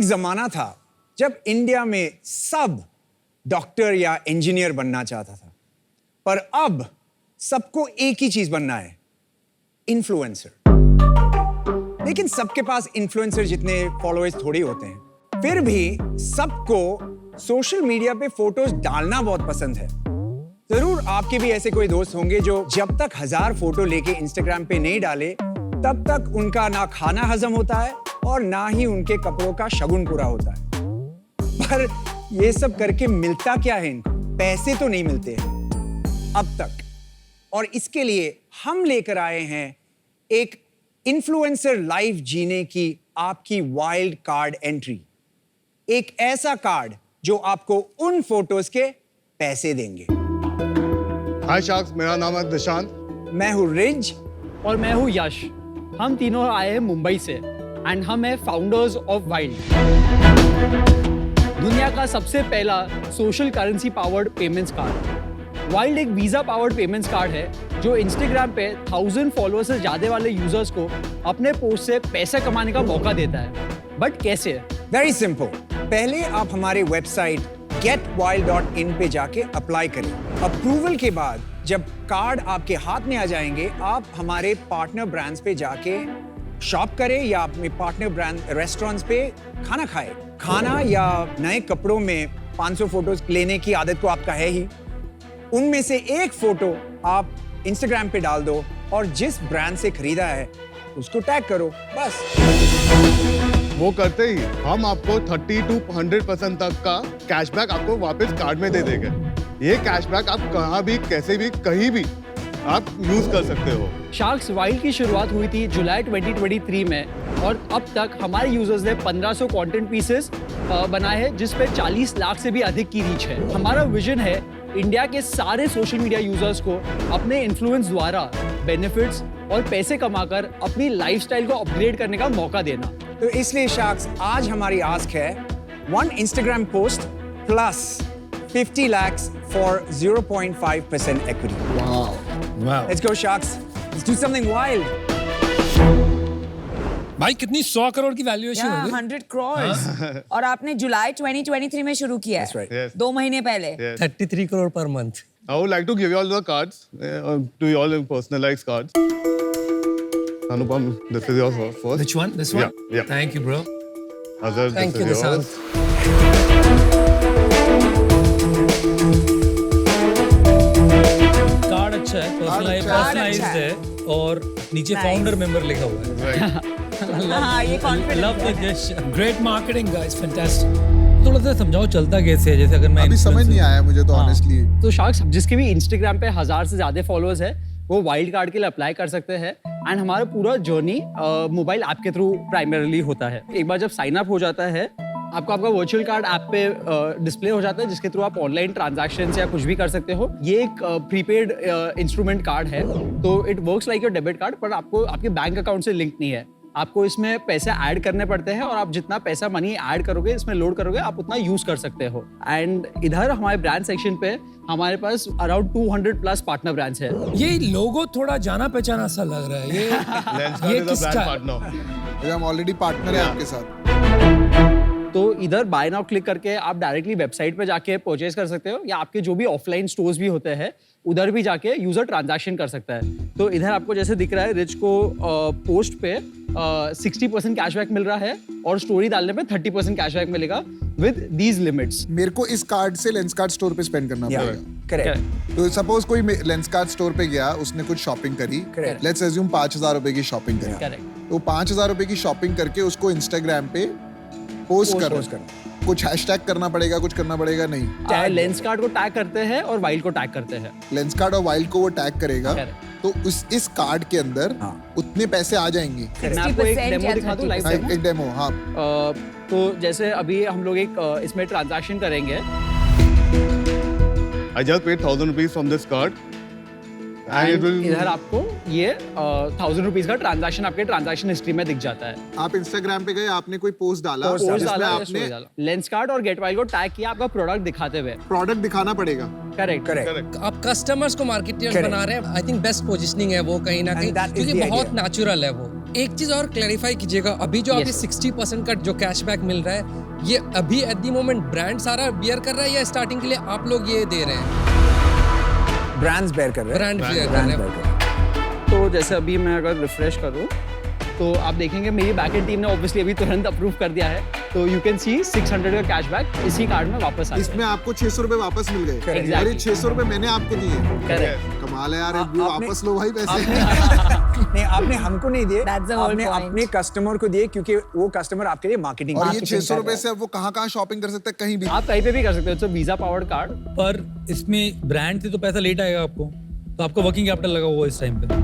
एक जमाना था जब इंडिया में सब डॉक्टर या इंजीनियर बनना चाहता था, पर अब सबको एक ही चीज बनना है, इन्फ्लुएंसर। लेकिन सबके पास इन्फ्लुएंसर जितने फॉलोअर्स थोड़ी होते हैं। फिर भी सबको सोशल मीडिया पे फोटोज डालना बहुत पसंद है। जरूर आपके भी ऐसे कोई दोस्त होंगे जो जब तक 1000 फोटो लेके इंस्टाग्राम पे नहीं डाले तब तक उनका ना खाना हजम होता है और ना ही उनके कपड़ों का शगुन पूरा होता है। पर ये सब करके मिलता क्या है इनको? पैसे तो नहीं मिलते हैं अब तक। और इसके लिए हम लेकर आए हैं एक इन्फ्लुएंसर लाइफ जीने की आपकी वाइल्ड कार्ड एंट्री। एक ऐसा कार्ड जो आपको उन फोटोज के पैसे देंगे। हाय शार्क्स, मेरा नाम है दिशांत। मैं हूं रिज और मैं हूं यश। हम तीनों आए हैं मुंबई से एंड हम हैं फाउंडर्स ऑफ वाइल्ड, दुनिया का सबसे पहला social currency powered payments card. Wild एक वीजा पावर्ड पेमेंट्स कार्ड है जो इंस्टाग्राम पे 1000 फॉलोअर्स से ज्यादा वाले यूजर्स को अपने पोस्ट से पैसा कमाने का मौका देता है। बट कैसे? Very simple. पहले आप हमारे वेबसाइट getwild.in पे जाके अप्लाई करें। अप्रूवल के बाद जब कार्ड आपके हाथ में आ जाएंगे, आप हमारे पार्टनर ब्रांड्स पे जाके शॉप करें या अपने पार्टनर ब्रांड रेस्टोरेंट्स पे खाना खाएं। खाना या नए कपड़ों में 500 फोटोज लेने की आदत को आपका है ही। उनमें से एक फोटो आप इंस्टाग्राम पे डाल दो और जिस ब्रांड से खरीदा है उसको टैग करो, बस। वो करते ही हम आपको 30 to 100% तक का कैशबैक आपको वापस कार्ड में दे देंगे। ये कैशबैक आप कहाँ भी, कैसे भी, कहीं भी आप यूज कर सकते हो। शार्क्स वाइल्ड की शुरुआत हुई थी जुलाई 2023 में और अब तक हमारे यूजर्स ने 1500 कंटेंट पीसेस बनाए हैं जिस पे 40 लाख से भी अधिक की रीच है। हमारा विजन है इंडिया के सारे सोशल मीडिया यूजर्स को अपने इन्फ्लुएंस द्वारा बेनिफिट्स और पैसे कमाकर अपनी लाइफस्टाइल को अपग्रेड करने का मौका देना। तो इसलिए शार्क्स, आज हमारी आस्क है 1 Instagram post plus 50 lakhs for 0.5% equity. Wow, Let's go Sharks. Let's do something wild. भाई कितनी 100 करोड़ की वैल्यूएशन हो गई? 100 crores. और आपने जुलाई 2023 में शुरू किया है। That's right. Yes. 2 महीने पहले। Yes. 33 crore per month. I would like to give you all the cards, to you all personalized cards. Anupam, this is yours first. Which one? This one? Yeah. Thank you, bro. Azhar, Thank this you, is yours. Nishant. Card अच्छा है, personalised अच्छा है और नीचे Nice. Founder member लिखा हुआ है। हाँ, ये confidence Love है। the gesture. Great marketing, guys. Fantastic. थोड़ा सा समझाओ चलता कैसे है, जैसे अगर मैं अभी समझ नहीं आया मुझे तो हाँ। ऑनेस्टली। तो शार्क्स जिसके भी इंस्टाग्राम पे 1000 से ज्यादा फॉलोअर्स है वो वाइल्ड कार्ड के लिए अप्लाई कर सकते हैं एंड हमारा पूरा जर्नी मोबाइल ऐप के थ्रू प्राइमरीली होता है। एक बार जब साइन अप हो जाता है आपको आपका वर्चुअल कार्ड ऐप पे डिस्प्ले हो जाता है जिसके थ्रू आप ऑनलाइन ट्रांजैक्शंस या कुछ भी कर सकते हो। ये एक प्रीपेड इंस्ट्रूमेंट कार्ड है तो it works like your debit card, पर आपको आपके बैंक अकाउंट से लिंक नहीं है। आपको इसमें पैसे ऐड करने पड़ते हैं और आप जितना पैसा मनी ऐड करोगे, इसमें लोड करोगे, आप उतना यूज कर सकते हो। एंड इधर हमारे ब्रांड सेक्शन पे हमारे पास अराउंड 200+ पार्टनर ब्रांड्स है। ये लोगो थोड़ा जाना पहचाना सा लग रहा है। ये Lenskart ये is a किसका brand है? partner. हम ऑलरेडी पार्टनर है आपके साथ। तो इधर बाय नाउ क्लिक करके आप डायरेक्टली वेबसाइट पे जाके परचेज कर सकते हो या आपके जो भी ऑफलाइन स्टोर्स भी होते हैं उधर भी जाके यूजर ट्रांजैक्शन कर सकता है। तो इधर आपको जैसे दिख रहा है रिच को पोस्ट पे 60% कैशबैक मिल रहा है और स्टोरी डालने पे 30% कैशबैक मिलेगा विद दीज लिमिट्स। मेरे को इस कार्ड से लेंसकार्ट स्टोर पे स्पेंड करना Yeah, पड़ेगा। correct. तो सपोज कोई लेंसकार्ट स्टोर पे गया, उसने कुछ शॉपिंग करी, Correct. लेट्स अज्यूम 5000 रुपए की शॉपिंग करी। करेक्ट। तो 5000 रुपए की शॉपिंग करके उसको इंस्टाग्राम पे पोस्ट post कर कुछ हैशटैग करना पड़ेगा, कुछ करना पड़ेगा नहीं। लेंस कार्ड को टैग करते हैं और वाइल्ड को टैग करते हैं। लेंसकार्ट और वाइल्ड को वो टैग करेगा Correct. तो इस कार्ड के अंदर हाँ। उतने पैसे आ जाएंगे। मैं आपको एक 60% डेमो या दिखा दूं, लाइव हाँ, डेमो। एक डेमो। हाँ, तो जैसे अभी हम लोग एक इसमें ट्रांजैक्शन करेंगे। I just paid 1000 rupees from this card. And it will. इधर आपको ये 1000 रुपीज का ट्रांजैक्शन आपके ट्रांजैक्शन हिस्ट्री में दिख जाता है। आप इंस्टाग्राम पे गए, आपने कोई पोस्ट डाला, पोस्ट जिसमें डाला या आपने स्टोरी डाला, लेंस कार्ड और गेटवाइल को टैग किया आपका प्रोडक्ट दिखाते हुए। प्रोडक्ट दिखाना पड़ेगा। Correct Correct. आप कस्टमर्स को मार्केटियर्स Correct. बना रहे हैं। आई थिंक बेस्ट पोजीशनिंग है वो कहीं ना कहीं, that is क्योंकि the बहुत idea. नेचुरल है वो। एक चीज और क्लैरिफाई कीजिएगा, अभी जो अभी Yes. 60% का जो कैशबैक मिल रहा है, ये अभी एट द मोमेंट ब्रांड सारा बियर कर रहा है या स्टार्टिंग के लिए आप लोग ये दे रहे हैं? ब्रांड्स बेयर कर रहे हैं, ब्रांड बियर कर ब्रांड्स रहे bear हैं। कर रहे हैं। तो जैसे अभी मैं अगर रिफ्रेश करूँ तो आप देखेंगे मेरी बैकएंड टीम ने ऑब्वियसली अभी तुरंत अप्रूव कर दिया है, तो यू कैन सी 600 का कैशबैक इसी कार्ड में वापस आ गया। इसमें आपको 600 रुपए वापस मिल गए। Exactly. अरे 600 रुपए मैंने आपको दिए। करेक्ट। कमाल है यार, आपने- वापस लो भाई पैसे। नहीं, आपने हमको नहीं दिए, That's the whole आपने point. अपने कस्टमर को दिए, क्योंकि वो कस्टमर आपके लिए मार्केटिंग और ये 600 रुपए से अब वो कहाँ शॉपिंग कर सकते हैं, कहीं भी। आप कहीं पे भी कर सकते हो, it's a visa powered card. पर इसमें ब्रांड से तो पैसा लेट आएगा आपको, तो आपका वर्किंग कैपिटल लगा हुआ है इस टाइम पे।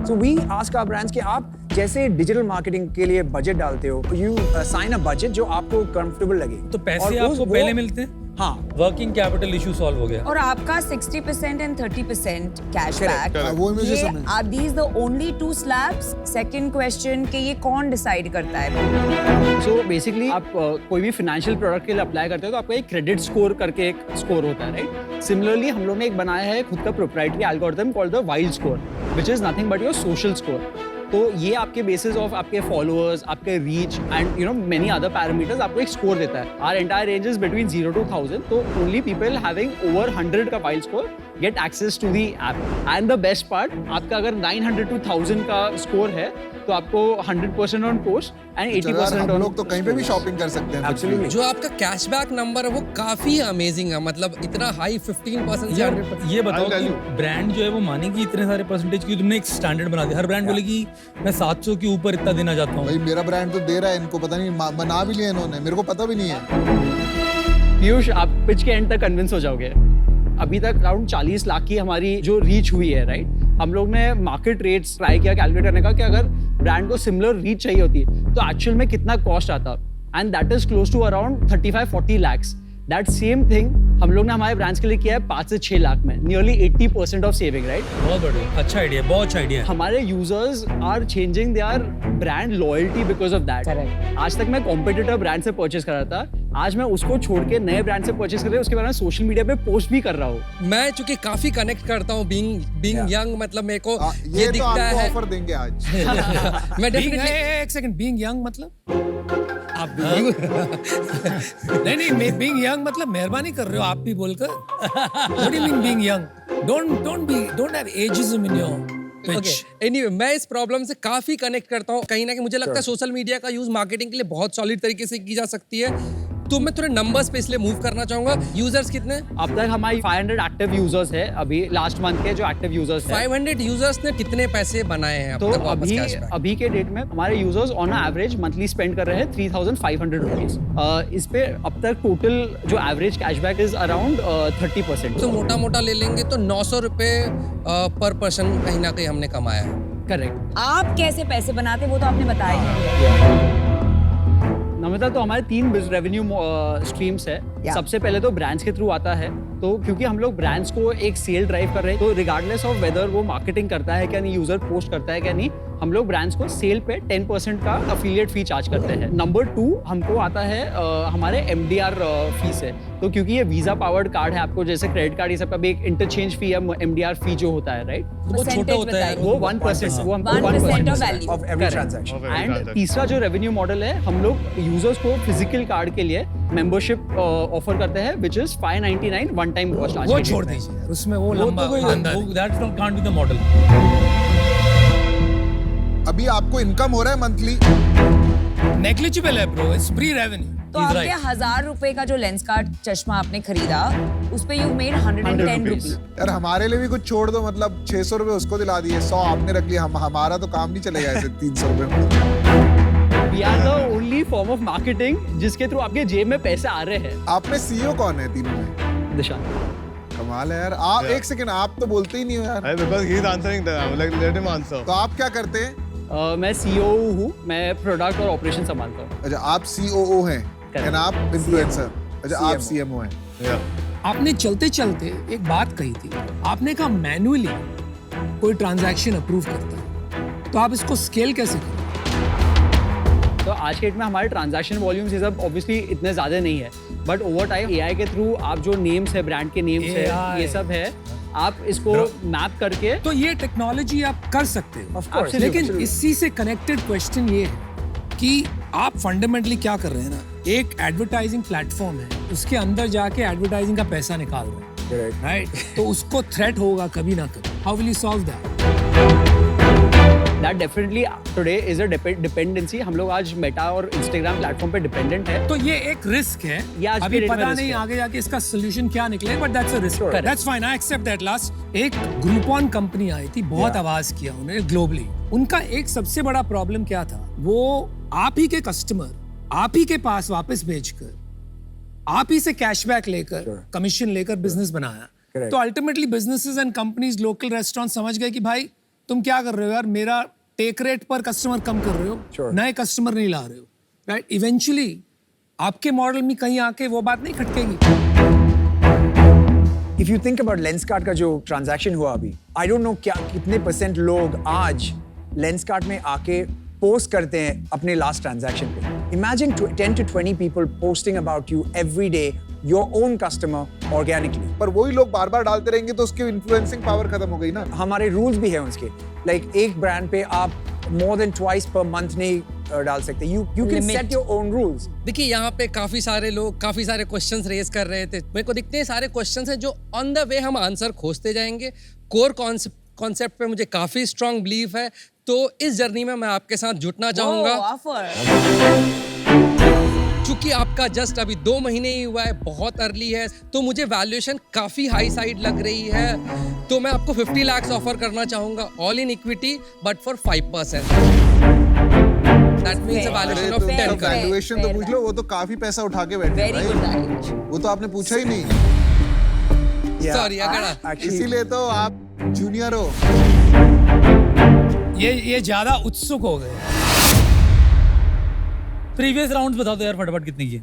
So we ask our brands कि आप जैसे डिजिटल मार्केटिंग के लिए बजट डालते हो, यू साइन अ बजट जो आपको कंफर्टेबल लगे। तो पैसे और आपको पहले मिलते हैं, हाँ, वर्किंग कैपिटल इशू सॉल्व हो गया। और आपका 60% एंड 30% कैशबैक, हाँ, वो मुझे ये समझ। Are these the only two slabs? Second question कि ये कौन डिसाइड करता है? सो बेसिकली आप कोई भी फाइनेंशियल प्रोडक्ट के लिए अप्लाई करते हो तो आपका एक क्रेडिट स्कोर करके एक स्कोर होता है, राइट? सिमिलरली हम लोग ने एक बनाया है खुद का proprietary algorithm called the wild score, which is nothing but your social score. तो ये आपके बेसिस ऑफ आपके फॉलोअर्स, आपके reach and you know many other parameters आपको एक स्कोर देता है। Our entire range is between 0 to 1000, तो ओनली पीपल हैविंग ओवर 100 का wild score get access to the app. And the best part, आपका अगर 900 to 1000 का स्कोर है तो आपको 100% ऑन पोस्ट एंड 80% हम ऑन। लोग तो कहीं पे भी शॉपिंग कर सकते हैं। Absolutely. जो आपका कैशबैक नंबर है वो काफी अमेजिंग है, मतलब इतना हाई 15% से यार 100%। ये बताओ I'll tell कि ब्रांड जो है वो मानेगी इतने सारे परसेंटेज की? तुमने एक स्टैंडर्ड बना दिया, हर ब्रांड बोलेगी मैं 700 के ऊपर इतना देना चाहता हूँ। भाई मेरा ब्रांड तो दे रहा है, इनको पता नहीं, बना भी लिया इन्होंने, मेरे को पता भी नहीं है। पीयूष, आप पिच के एंड तक कन्विंस हो जाओगे। अभी तक अराउंड 40 लाख की हमारी जो रीच हुई है, राइट? हम लोग ने मार्केट रेट्स ट्राई किया कैलकुलेट करने का कि अगर ब्रांड को सिमिलर रीच चाहिए होती तो एक्चुअल में कितना कॉस्ट आता, and that is close to around 35-40 lakhs। That same thing हम लोग ने हमारे ब्रांड्स के लिए किया है 5 से 6 लाख में, नियरली 80% ऑफ सेविंग, राइट? बहुत बढ़िया, अच्छा आइडिया, बहुत अच्छा आइडिया है। हमारे users are changing their brand loyalty because of that. Correct. आज तक मैं कॉम्पिटिटर ब्रांड से परचेस कर रहा था, आज मैं उसको छोड़ के नए ब्रांड से परचेस कर रहा हूँ, उसके बारे में सोशल मीडिया पे पोस्ट भी कर रहा हूँ। मैं चूंकि काफी कनेक्ट करता हूँ बीइंग यंग, मतलब मेरे को ये ये तो दिखता आपको है। ऑफर देंगे आज। मैं Being- डेफिनेटली एक सेकंड, बीइंग यंग मतलब आप नहीं बीइंग यंग मतलब मेहरबानी कर रहे हो आप भी बोलकर। What do you mean being young? Don't have ageism in your pitch. Anyway मैं इस प्रॉब्लम से काफी कनेक्ट करता हूँ। कहीं ना कहीं मुझे लगता है सोशल मीडिया का यूज मार्केटिंग के लिए बहुत सॉलिड तरीके से की जा सकती है। तो मैं थोड़े नंबर्स पे इसलिए मूव करना चाहूंगा। यूजर्स कितने? अब तक हमारी 500 एक्टिव यूजर्स है अभी लास्ट मंथ के जो एक्टिव यूजर्स है। 500 यूजर्स ने कितने पैसे बनाए हैं अब तो तक वापस अभी cashback? अभी के डेट में हमारे users on average monthly spend कर रहे हैं 3500 रुपीज। इस पे अब तक टोटल जो एवरेज कैशबैक इज अराउंड 30%। तो मोटा मोटा ले लेंगे तो 900 रुपए पर पर्सन कहीं ना कहीं हमने कमाया है। करेक्ट। आप कैसे पैसे बनाते वो तो आपने बताया ही। नमिता, तो हमारे 3 रेवेन्यू स्ट्रीम्स है। Yeah. सबसे पहले तो ब्रांड्स के थ्रू आता है, तो क्योंकि हम लोग ब्रांड्स को एक सेल ड्राइव कर रहे हैं, तो रिगार्डलेस ऑफ वेदर वो मार्केटिंग करता है क्या नहीं, यूजर पोस्ट करता है क्या नहीं, हम लोग ब्रांड्स को सेल पे 10% का अफिलिएट फी चार्ज करते हैं। नंबर 2 हमको आता है हमारे MDR फीस है। तो क्योंकि ये वीजा पावर्ड कार्ड है, आपको जैसे क्रेडिट कार्ड ये सब का भी एक इंटरचेंज फी है, MDR फी जो होता है, राइट? वो छोटा Percentage होता है, बताइए। वो 1%, वो 1% of value. of every transaction. Of every and transaction. तीसरा जो रेवेन्यू मॉडल है, हम लोग यूजर्स को फिजिकल कार्ड के लिए मेंबरशिप ऑफर करते हैं, which is 599 one time cost. वो छोड़ दीजिए यार, उसमें वो लंबा that's not can't be the model. अभी आपको इनकम हो रहा है मंथली? नेग्लिजिबल है ब्रो, इट्स प्री रेवेन्यू। तो आपके 1000 रुपए का जो लेंस कार्ड चश्मा आपने खरीदा उस पे यू मेड 110 रुपीज। यार हमारे लिए भी कुछ छोड़ दो, मतलब 600 रुपए उसको दिला दिए, 100 आपने रख लिया, हमारा तो काम नहीं चलेगा ऐसे 300 रुपए में। We are the only form of marketing जिसके थ्रू आपके जेब में पैसे आ रहे हैं। आप में CEO कौन है तीनों में? दिशा, कमाल है यार। आप एक सेकंड, आप तो बोलते ही नहीं हो यार। Because he's answering them. I'm like, let him answer. तो आप क्या करते हैं? मैं CEO हूँ, मैं प्रोडक्ट और ऑपरेशन संभालता हूँ। अच्छा, आप COO हैं Correct. एंड आप इन्फ्लुएंसर। अच्छा, आप CMO हैं। Yeah. आपने चलते चलते एक बात कही थी, आपने कहा मैन्युअली कोई ट्रांजैक्शन अप्रूव करता है, तो आप इसको स्केल कैसे करें? तो आज के डेट में हमारे ट्रांजैक्शन वॉल्यूम्स ये सब ऑब्वियसली इतने ज़्यादा नहीं है, बट ओवर टाइम AI के थ्रू आप जो नेम्स है, ब्रांड के नेम्स है, AI ये सब है, आप इसको मैप करके तो ये टेक्नोलॉजी आप कर सकते हो Of course, लेकिन absolutely. इसी से कनेक्टेड क्वेश्चन ये है कि आप फंडामेंटली क्या कर रहे हैं ना, एक एडवर्टाइजिंग प्लेटफॉर्म है, उसके अंदर जाके एडवर्टाइजिंग का पैसा निकाल रहे हैं, Correct. राइट? तो उसको थ्रेट होगा कभी ना कभी. How will you solve that? That definitely today is a dependency. हम लोग आज मेटा और इंस्टाग्राम प्लेटफॉर्म पे डिपेंडेंट है. तो ये एक रिस्क है. ये आज अभी के डेट में पता risk नहीं है. आगे जाके इसका सोल्यूशन क्या निकले, but that's a risk. Correct. That's fine, I accept that. Last एक ग्रुपॉन कंपनी आई थी, बहुत Yeah. आवाज किया उन्होंने ग्लोबली. उनका एक सबसे बड़ा प्रॉब्लम क्या था, वो आप ही के कस्टमर आप ही के पास वापस भेजकर आप ही से कैशबैक लेकर Sure. कमीशन लेकर बिजनेस बनाया. Correct. तो ultimately businesses and companies, local restaurant समझ गए कि भाई तुम क्या कर रहे हो यार, मेरा टेक रेट पर कस्टमर कम कर रहे हो, Sure. नए कस्टमर नहीं ला रहे हो, राइट? इवेंचुअली आपके मॉडल में कहीं आके वो बात नहीं खटकेगी. If you think about Lenskart का जो ट्रांजैक्शन हुआ अभी, I don't know क्या कितने % लोग आज Lenskart में आके पोस्ट करते हैं अपने लास्ट ट्रांजैक्शन पे. Imagine 10 to 20 people posting about you every day, your own customer organically. पर वही लोग बार बार डालते रहेंगे तो उसकी इन्फ्लुएंसिंग पावर खत्म हो गई ना. हमारे रूल्स भी हैं उसके. Like एक ब्रांड पे आप more than twice per month नहीं डाल सकते. You can Limit. set your own rules. देखिए यहाँ पे काफी सारे लोग काफी सारे क्वेश्चंस रेज कर रहे थे. मेरे को दिखते हैं सारे क्वेश्चंस हैं जो ऑन द वे हम आंसर खोजते जाएंगे. कोर कॉन्सेप्ट पे मुझे काफी स्ट्रांग बिलीफ है, तो इस जर्नी में मैं आपके साथ जुटना चाहूंगा. ऑफर. चूंकि आपका जस्ट अभी 2 महीने ही हुआ है, बहुत अर्ली है, तो मुझे वैल्यूएशन काफी हाई साइड लग रही है. तो मैं आपको 50 लाख ऑफर करना चाहूंगा, all in equity but for 5%. That means a valuation of 10 crore. Valuation तो fair, पूछ लो, वो तो काफी पैसा उठा के बैठे हैं वेरी गुड भाई. वैल्यूएशन. वो तो आपने पूछा ही नहीं. Yeah. Sorry, अगड़ा. Actually, इसीलिए तो आप जूनियर हो. ये ज्यादा उत्सुक हो गए. प्रीवियस राउंड्स बता दो यार फटाफट कितने की.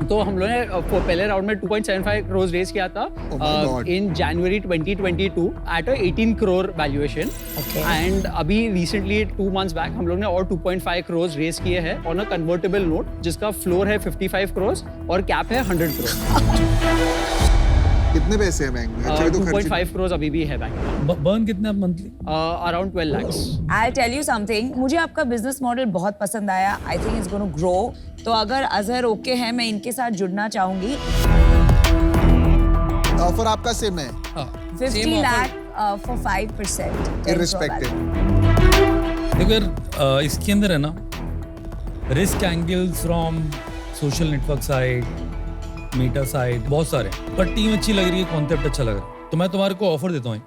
तो हम लोगों ने पहले राउंड में 2.75 करोड़ रेज किया था God. In January 2022 at a 18 crore valuation. And अभी रिसेंटली 2 मंथ्स बैक हम लोग ने और 2.5 करोड़ रेज किए हैं ऑन अ कन्वर्टेबल नोट, जिसका फ्लोर है 55 करोड़ और कैप है 100 करोड़. कितने पैसे हैं बैंक में? अच्छा, ये तो खर्च 2.5 करोड़ अभी भी है बैंक में. बर्न कितने आप monthly? Around 12 lakhs. I'll tell you something. मुझे आपका बिजनेस मॉडल बहुत पसंद आया. I think it's going to grow. तो अगर अजहर ओके है, मैं इनके साथ जुड़ना चाहूंगी. ऑफर आपका सेम है. 50 लाख for 5%. इररिस्पेक्टिव. देखो यार इसके अंदर है ना risk angles from social network side, Meta side, बहुत सारे, पर टीम अच्छी लग रही है, कॉन्सेप्ट अच्छा लग रहा है, तो मैं तुम्हारे को ऑफर देता हूँ.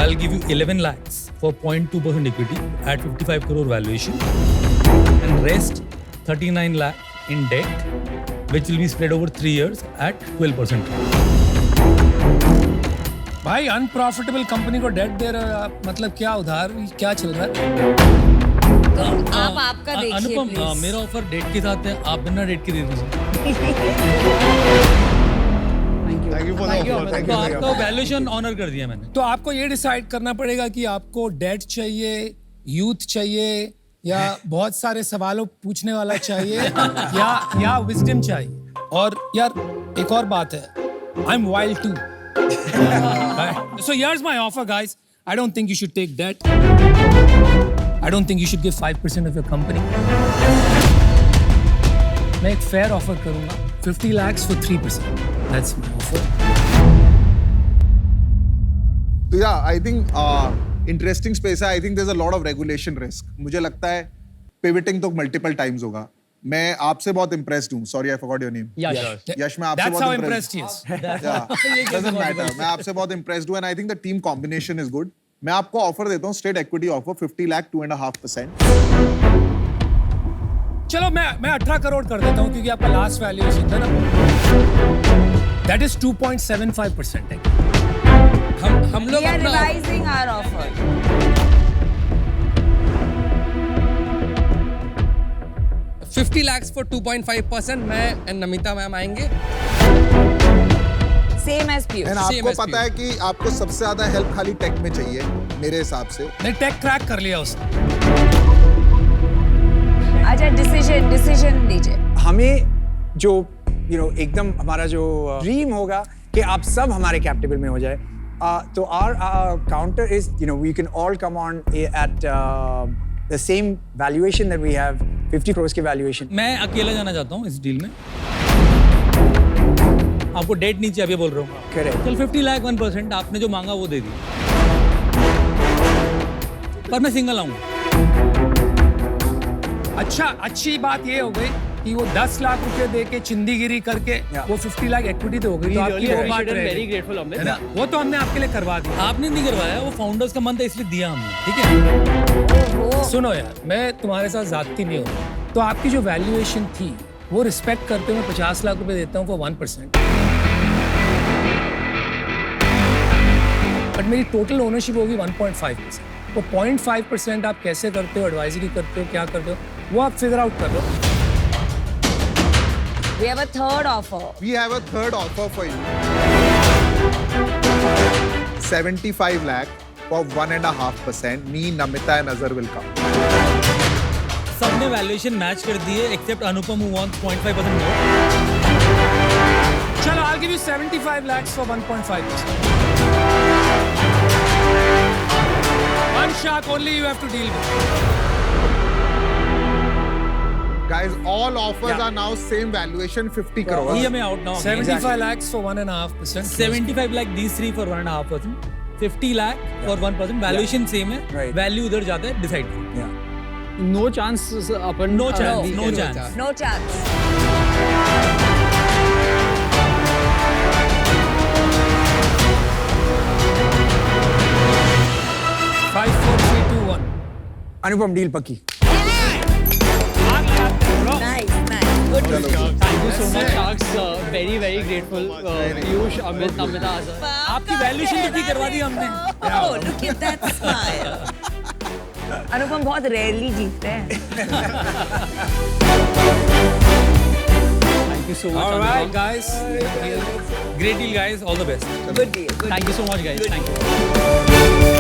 I'll give you 11 lakhs for 0.2% equity at 55 crore valuation and rest 39 lakh in debt which will be spread over 3 years at 12%. भाई अनप्रॉफिटेबल कंपनी को डेट दे रहे हो आप, मतलब क्या उधार, क्या चल रहा है? आप आपका देखिए अनुपम please. मेरा ऑफर डेट के साथ है, आप बिना डेट के दे दीजिए. Thank you for the offer. Thank तो you. आपका वैल्यूएशन ऑनर कर दिया मैंने. तो आपको ये डिसाइड करना पड़ेगा कि आपको डेट चाहिए, यूथ चाहिए, या बहुत सारे सवालों पूछने वाला चाहिए, या विजडम चाहिए. और यार एक और बात है, I am wild too. So here's my offer, guys. I don't think you should take debt. I don't think you should give 5% of your company. मैं एक fair offer करूंगा, 50 lakhs for 3%. That's my offer. तो या I think interesting space है. I think there is a lot of regulation risk. मुझे लगता है pivoting तो मल्टीपल टाइम्स होगा. मैं आपसे बहुत इम्प्रेस्ड हूँ. Sorry I forgot your name. Yash, मैं आपसे That's how बहुत impressed he is. Doesn't matter. मैं आपसे बहुत इम्प्रेस्ड हूँ and I think the team combination is good. मैं आपको ऑफर देता हूँ स्ट्रेट इक्विटी ऑफर 50 लाख 2.5%. चलो मैं 18 करोड़ कर देता हूँ, क्योंकि आपका लास्ट वैल्यूएशन था ना, दैट इज 2.75% है. हम लोग We are अपना revising our offer. 50 lakhs for 2.5%. मैं एंड नमिता मैम आएंगे. Same as Piyush. And Same आपको as पता है कि आपको सबसे ज्यादा हेल्प खाली टेक में चाहिए मेरे हिसाब से. नहीं, टेक क्रैक कर लिया उसने. अच्छा, डिसीजन लीजिए. हमें जो एकदम हमारा जो ड्रीम होगा कि आप सब हमारे कैप टेबल में हो जाए। तो our counter is, we can all come on at the same valuation that we have, 50 crores की valuation. मैं अकेला जाना चाहता हूँ इस डील में। आपको डेट नहीं चाहिए, अभी बोल रहा हूँ। Correct. चल 50 लाख 1%, आपने जो मांगा वो दे दिया। पर मैं सिंगल आऊंगा। अच्छा, अच्छी बात ये हो गई कि वो 10 लाख रुपए दे के चिंदीगिरी करके वो 50 लाख इक्विटी तो हो गई, तो आपकी वो बात रह वेरी गई, ग्रेटफुल है अमित। ना? वो तो हमने आपके लिए करवा दिया। आपने नहीं करवाया, वो फाउंडर्स का मन था इसलिए दिया हमने, ठीक है? सुनो यार, मैं तुम्हारे साथ जाती नहीं हूँ, तो आपकी जो वैल्यूएशन थी वो रिस्पेक्ट करते हुए 50 लाख रुपए देता हूँ फॉर 1%। बट मेरी टोटल ओनरशिप होगी 1.5%। वो 0.5% आप कैसे करते हो, एडवाइजरी करते हो, क्या करते हो, वो आप फिगर आउट कर लो। We have a third offer. We have a third offer for you. 75 lakh for 1.5%. Me, Namita and Azhar will come. सबने वैल्यूएशन मैच कर दिए accept Anupam who wants 0.5% more. चलो, I'll give you 75 lakhs for 1.5%. One shark only you have to deal with. Guys, all offers are now same valuation, 50 crores. Hear me out now. 75 lakhs for 1.5%. 75 lakh these three for 1.5%. 50 lakh for 1%. Valuation same है. Right. Value उधर जाता है decide. Yeah. No chance अपन No chance. No. No chance. No chance. Five, four, three, two, one. अनुपम deal पक्की। Nice, nice. Good to see. Thank you so much sharks, very very grateful. Piyush, Amit, Namita, Azhar. आपकी valuation तो ठीक करवा दी हमने। Oh, look at that smile. अनुपम बहुत rarely जीतते हैं। Thank you so much. All right, guys. Great deal guys. All the best. Good deal. Good thank you so much guys, thank you.